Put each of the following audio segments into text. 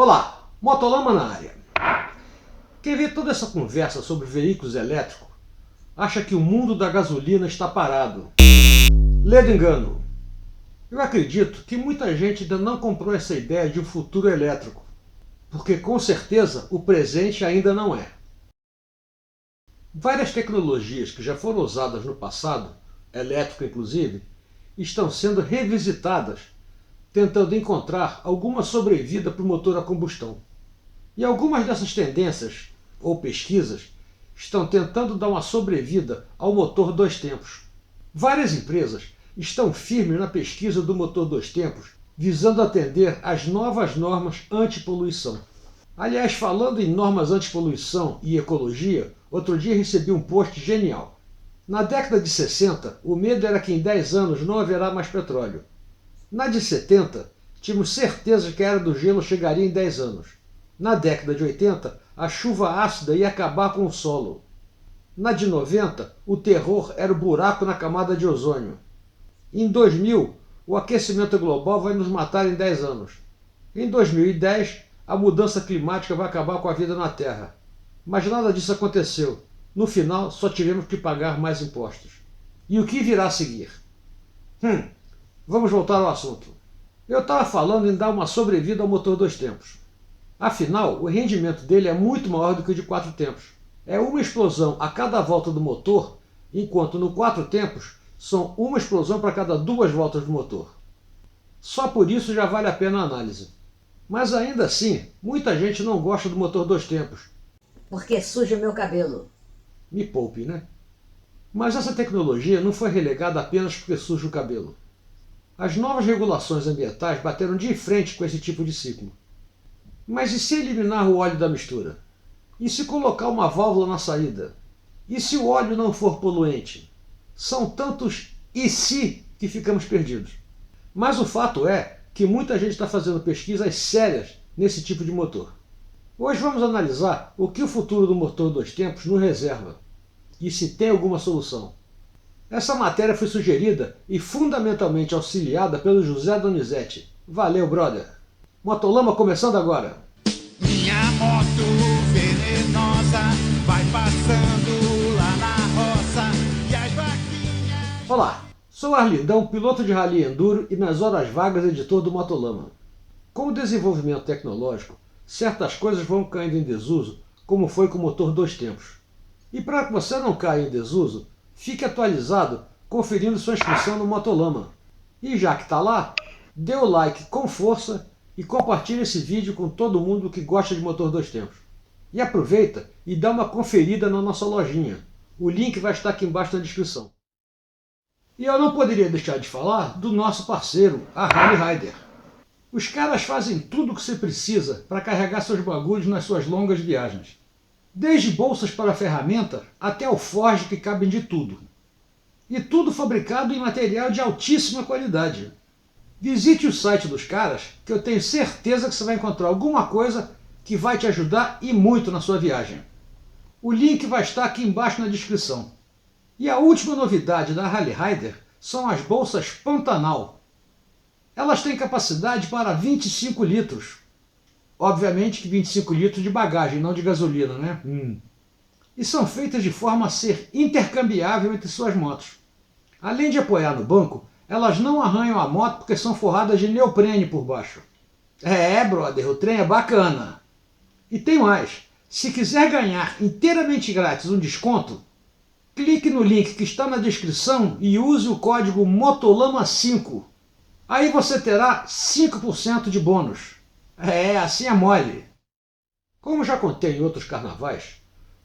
Olá, Motolama na área. Quem vê toda essa conversa sobre veículos elétricos acha que o mundo da gasolina está parado. Ledo engano. Eu acredito que muita gente ainda não comprou essa ideia de um futuro elétrico, porque com certeza o presente ainda não é. Várias tecnologias que já foram usadas no passado, elétrico inclusive, estão sendo revisitadas, tentando encontrar alguma sobrevida para o motor a combustão. E algumas dessas tendências, ou pesquisas, estão tentando dar uma sobrevida ao motor dois tempos. Várias empresas estão firmes na pesquisa do motor dois tempos, visando atender às novas normas antipoluição. Aliás, falando em normas antipoluição e ecologia, outro dia recebi um post genial. Na década de 60, o medo era que em 10 anos não haverá mais petróleo. Na de 70, tínhamos certeza que a era do gelo chegaria em 10 anos. Na década de 80, a chuva ácida ia acabar com o solo. Na de 90, o terror era o buraco na camada de ozônio. Em 2000, o aquecimento global vai nos matar em 10 anos. Em 2010, a mudança climática vai acabar com a vida na Terra. Mas nada disso aconteceu. No final, só tivemos que pagar mais impostos. E o que virá a seguir? Vamos voltar ao assunto. Eu estava falando em dar uma sobrevida ao motor dois tempos. Afinal, o rendimento dele é muito maior do que o de 4 tempos. É uma explosão a cada volta do motor, enquanto no 4 tempos são uma explosão para cada 2 voltas do motor. Só por isso já vale a pena a análise. Mas ainda assim, muita gente não gosta do motor dois tempos. Porque suja meu cabelo. Me poupe, né? Mas essa tecnologia não foi relegada apenas porque suja o cabelo. As novas regulações ambientais bateram de frente com esse tipo de ciclo. Mas e se eliminar o óleo da mistura? E se colocar uma válvula na saída? E se o óleo não for poluente? São tantos e se que ficamos perdidos. Mas o fato é que muita gente está fazendo pesquisas sérias nesse tipo de motor. Hoje vamos analisar o que o futuro do motor dois tempos nos reserva e se tem alguma solução. Essa matéria foi sugerida e fundamentalmente auxiliada pelo José Donizete. Valeu, brother! Motolama começando agora! Minha moto venenosa vai passando lá na roça e as vaquinhas... Olá, sou Arlindão, piloto de rally enduro e nas horas vagas editor do Motolama. Com o desenvolvimento tecnológico, certas coisas vão caindo em desuso, como foi com o motor dois tempos. E para que você não caia em desuso, fique atualizado conferindo sua inscrição no Motolama. E já que está lá, dê o like com força e compartilhe esse vídeo com todo mundo que gosta de motor dois tempos. E aproveita e dá uma conferida na nossa lojinha. O link vai estar aqui embaixo na descrição. E eu não poderia deixar de falar do nosso parceiro, a Harley Rider. Os caras fazem tudo o que você precisa para carregar seus bagulhos nas suas longas viagens. Desde bolsas para ferramenta até alforjes que cabem de tudo. E tudo fabricado em material de altíssima qualidade. Visite o site dos caras, que eu tenho certeza que você vai encontrar alguma coisa que vai te ajudar e muito na sua viagem. O link vai estar aqui embaixo na descrição. E a última novidade da Harley Rider são as bolsas Pantanal. Elas têm capacidade para 25 litros. Obviamente que 25 litros de bagagem, não de gasolina, né? E são feitas de forma a ser intercambiável entre suas motos. Além de apoiar no banco, elas não arranham a moto porque são forradas de neoprene por baixo. Brother, o trem é bacana. E tem mais. Se quiser ganhar inteiramente grátis um desconto, clique no link que está na descrição e use o código MOTOLAMA5. Aí você terá 5% de bônus. Assim é mole. Como já contei em outros carnavais,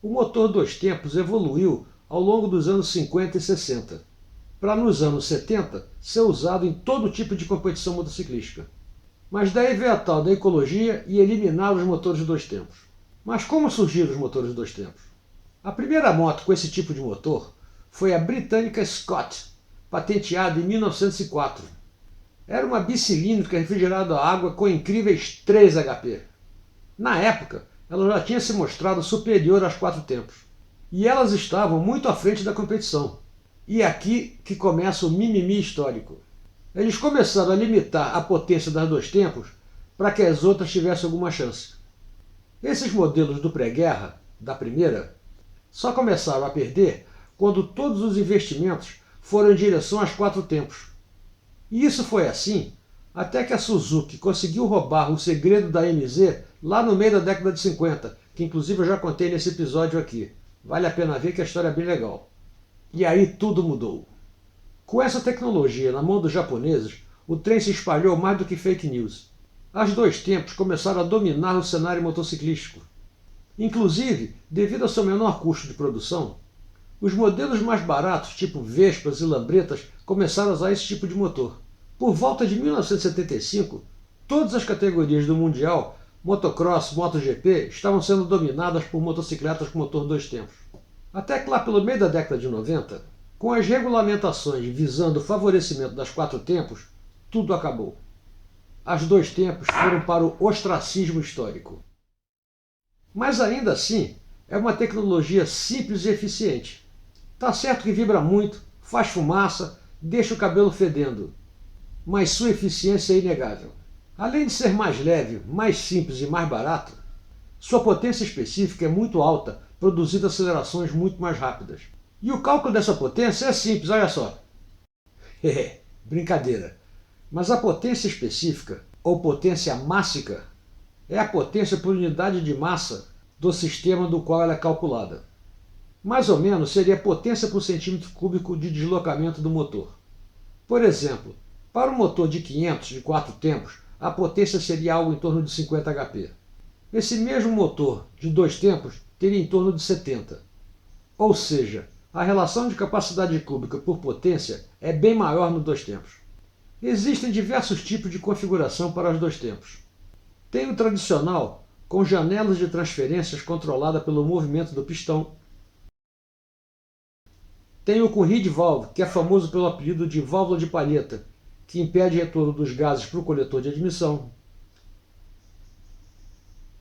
o motor dois tempos evoluiu ao longo dos anos 50 e 60, para nos anos 70 ser usado em todo tipo de competição motociclística. Mas daí veio a tal da ecologia e eliminar os motores dois tempos. Mas como surgiram os motores dois tempos? A primeira moto com esse tipo de motor foi a britânica Scott, patenteada em 1904. Era uma bicilíndrica refrigerada a água com incríveis 3 HP. Na época, ela já tinha se mostrado superior aos 4 tempos. E elas estavam muito à frente da competição. E é aqui que começa o mimimi histórico. Eles começaram a limitar a potência das dois tempos para que as outras tivessem alguma chance. Esses modelos do pré-guerra, da primeira, só começaram a perder quando todos os investimentos foram em direção aos 4 tempos. E isso foi assim até que a Suzuki conseguiu roubar o segredo da MZ lá no meio da década de 50, que inclusive eu já contei nesse episódio aqui. Vale a pena ver que a história é bem legal. E aí tudo mudou. Com essa tecnologia na mão dos japoneses, o trem se espalhou mais do que fake news. As 2 tempos começaram a dominar o cenário motociclístico. Inclusive, devido ao seu menor custo de produção, os modelos mais baratos, tipo Vespas e Lambretas, começaram a usar esse tipo de motor. Por volta de 1975, todas as categorias do Mundial, motocross, MotoGP, estavam sendo dominadas por motocicletas com motor 2 tempos. Até que lá pelo meio da década de 90, com as regulamentações visando o favorecimento das 4 tempos, tudo acabou. As 2 tempos foram para o ostracismo histórico. Mas ainda assim, é uma tecnologia simples e eficiente. Tá certo que vibra muito, faz fumaça, deixa o cabelo fedendo, mas sua eficiência é inegável. Além de ser mais leve, mais simples e mais barato, sua potência específica é muito alta, produzindo acelerações muito mais rápidas. E o cálculo dessa potência é simples, olha só. Brincadeira. Mas a potência específica, ou potência mássica, é a potência por unidade de massa do sistema do qual ela é calculada. Mais ou menos seria a potência por centímetro cúbico de deslocamento do motor. Por exemplo, para um motor de 500 de 4 tempos, a potência seria algo em torno de 50 HP. Esse mesmo motor de 2 tempos teria em torno de 70. Ou seja, a relação de capacidade cúbica por potência é bem maior no 2 tempos. Existem diversos tipos de configuração para os 2 tempos. Tem o tradicional, com janelas de transferências controlada pelo movimento do pistão. Tem o com reed valve, que é famoso pelo apelido de válvula de palheta, que impede retorno dos gases para o coletor de admissão.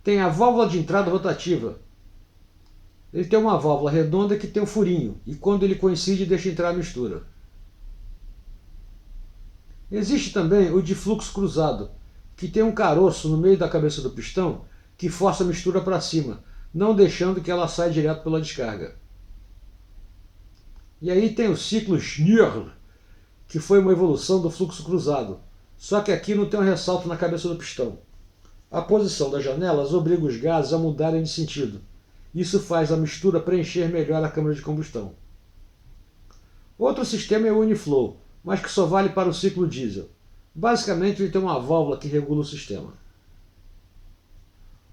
Tem a válvula de entrada rotativa. Ele tem uma válvula redonda que tem um furinho, e quando ele coincide deixa entrar a mistura. Existe também o de fluxo cruzado, que tem um caroço no meio da cabeça do pistão que força a mistura para cima, não deixando que ela saia direto pela descarga. E aí tem o ciclo Schnürl, que foi uma evolução do fluxo cruzado, só que aqui não tem um ressalto na cabeça do pistão. A posição das janelas obriga os gases a mudarem de sentido. Isso faz a mistura preencher melhor a câmara de combustão. Outro sistema é o Uniflow, mas que só vale para o ciclo diesel. Basicamente ele tem uma válvula que regula o sistema.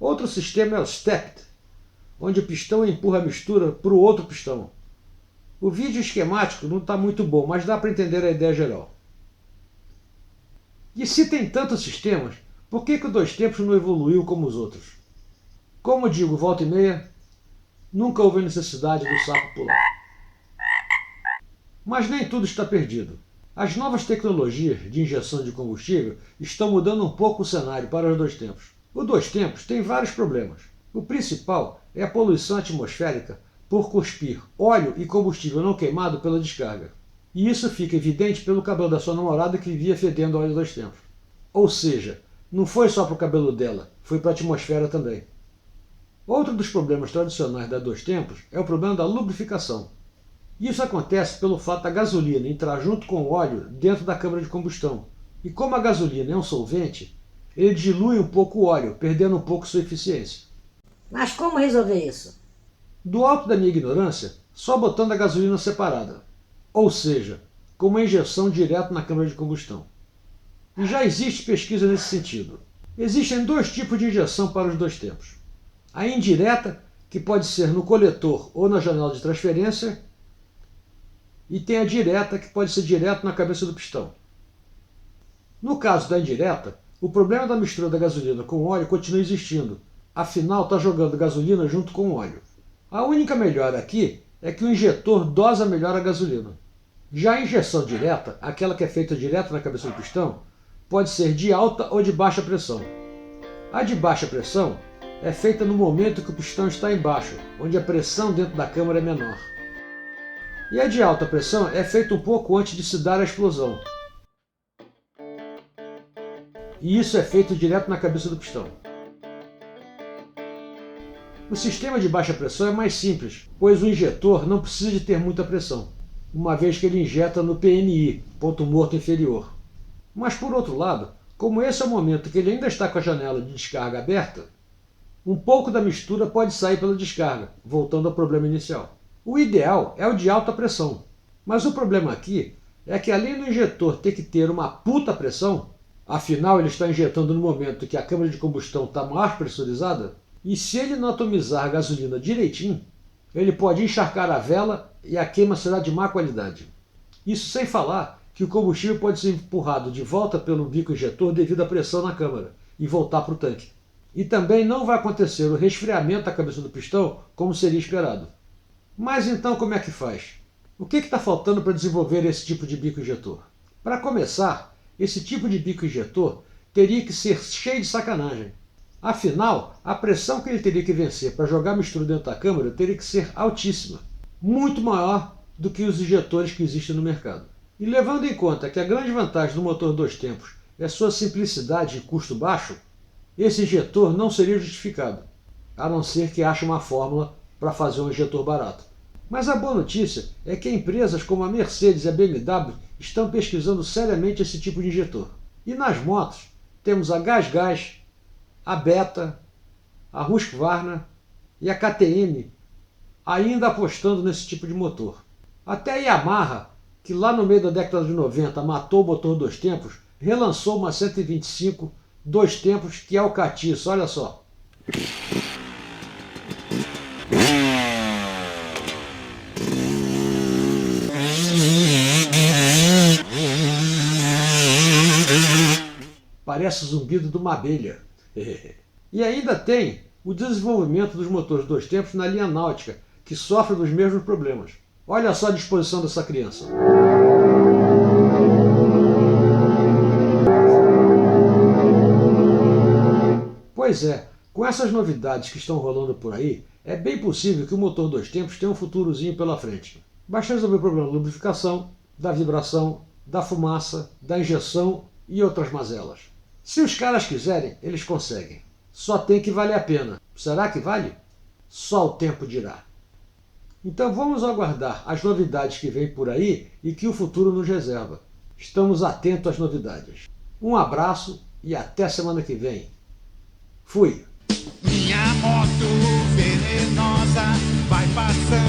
Outro sistema é o Stepped, onde o pistão empurra a mistura para o outro pistão. O vídeo esquemático não está muito bom, mas dá para entender a ideia geral. E se tem tantos sistemas, por que o 2 tempos não evoluiu como os outros? Como digo, volta e meia, nunca houve necessidade do sapo pular. Mas nem tudo está perdido. As novas tecnologias de injeção de combustível estão mudando um pouco o cenário para os 2 tempos. O 2 tempos tem vários problemas. O principal é a poluição atmosférica por cuspir óleo e combustível não queimado pela descarga. E isso fica evidente pelo cabelo da sua namorada que vivia fedendo óleo 2 tempos. Ou seja, não foi só para o cabelo dela, foi para a atmosfera também. Outro dos problemas tradicionais da 2 tempos é o problema da lubrificação. Isso acontece pelo fato da gasolina entrar junto com o óleo dentro da câmara de combustão. E como a gasolina é um solvente, ele dilui um pouco o óleo, perdendo um pouco sua eficiência. Mas como resolver isso? Do alto da minha ignorância, só botando a gasolina separada. Ou seja, com uma injeção direto na câmara de combustão. E já existe pesquisa nesse sentido. Existem 2 tipos de injeção para os 2 tempos. A indireta, que pode ser no coletor ou na janela de transferência, e tem a direta, que pode ser direto na cabeça do pistão. No caso da indireta, o problema da mistura da gasolina com o óleo continua existindo, afinal está jogando gasolina junto com o óleo. A única melhora aqui é que o injetor dosa melhor a gasolina. Já a injeção direta, aquela que é feita direto na cabeça do pistão, pode ser de alta ou de baixa pressão. A de baixa pressão é feita no momento que o pistão está embaixo, onde a pressão dentro da câmara é menor. E a de alta pressão é feita um pouco antes de se dar a explosão. e isso é feito direto na cabeça do pistão. O sistema de baixa pressão é mais simples, pois o injetor não precisa de ter muita pressão, uma vez que ele injeta no PNI, ponto morto inferior. Mas por outro lado, como esse é o momento que ele ainda está com a janela de descarga aberta, um pouco da mistura pode sair pela descarga, voltando ao problema inicial. O ideal é o de alta pressão, mas o problema aqui é que além do injetor ter que ter uma puta pressão, afinal ele está injetando no momento que a câmara de combustão está mais pressurizada, e se ele não atomizar a gasolina direitinho, ele pode encharcar a vela e a queima será de má qualidade. Isso sem falar que o combustível pode ser empurrado de volta pelo bico injetor devido à pressão na câmara e voltar para o tanque. E também não vai acontecer o resfriamento da cabeça do pistão como seria esperado. Mas então como é que faz? O que está faltando para desenvolver esse tipo de bico injetor? Para começar, esse tipo de bico injetor teria que ser cheio de sacanagem. Afinal, a pressão que ele teria que vencer para jogar a mistura dentro da câmara teria que ser altíssima, muito maior do que os injetores que existem no mercado. E levando em conta que a grande vantagem do motor 2 tempos é sua simplicidade e custo baixo, esse injetor não seria justificado, a não ser que ache uma fórmula para fazer um injetor barato. Mas a boa notícia é que empresas como a Mercedes e a BMW estão pesquisando seriamente esse tipo de injetor. E nas motos temos a GasGas, a Beta, a Husqvarna e a KTM ainda apostando nesse tipo de motor. Até a Yamaha, que lá no meio da década de 90 matou o motor 2 tempos, relançou uma 125 2 tempos que é o catiço, olha só. Parece o zumbido de uma abelha. E ainda tem o desenvolvimento dos motores 2 tempos na linha náutica, que sofre dos mesmos problemas. Olha só a disposição dessa criança. Pois é, com essas novidades que estão rolando por aí, é bem possível que o motor 2 tempos tenha um futurozinho pela frente. Basta resolver o problema da lubrificação, da vibração, da fumaça, da injeção e outras mazelas. Se os caras quiserem, eles conseguem. Só tem que valer a pena. Será que vale? Só o tempo dirá. Então vamos aguardar as novidades que vêm por aí e que o futuro nos reserva. Estamos atentos às novidades. Um abraço e até semana que vem. Fui! Minha moto venenosa vai passando.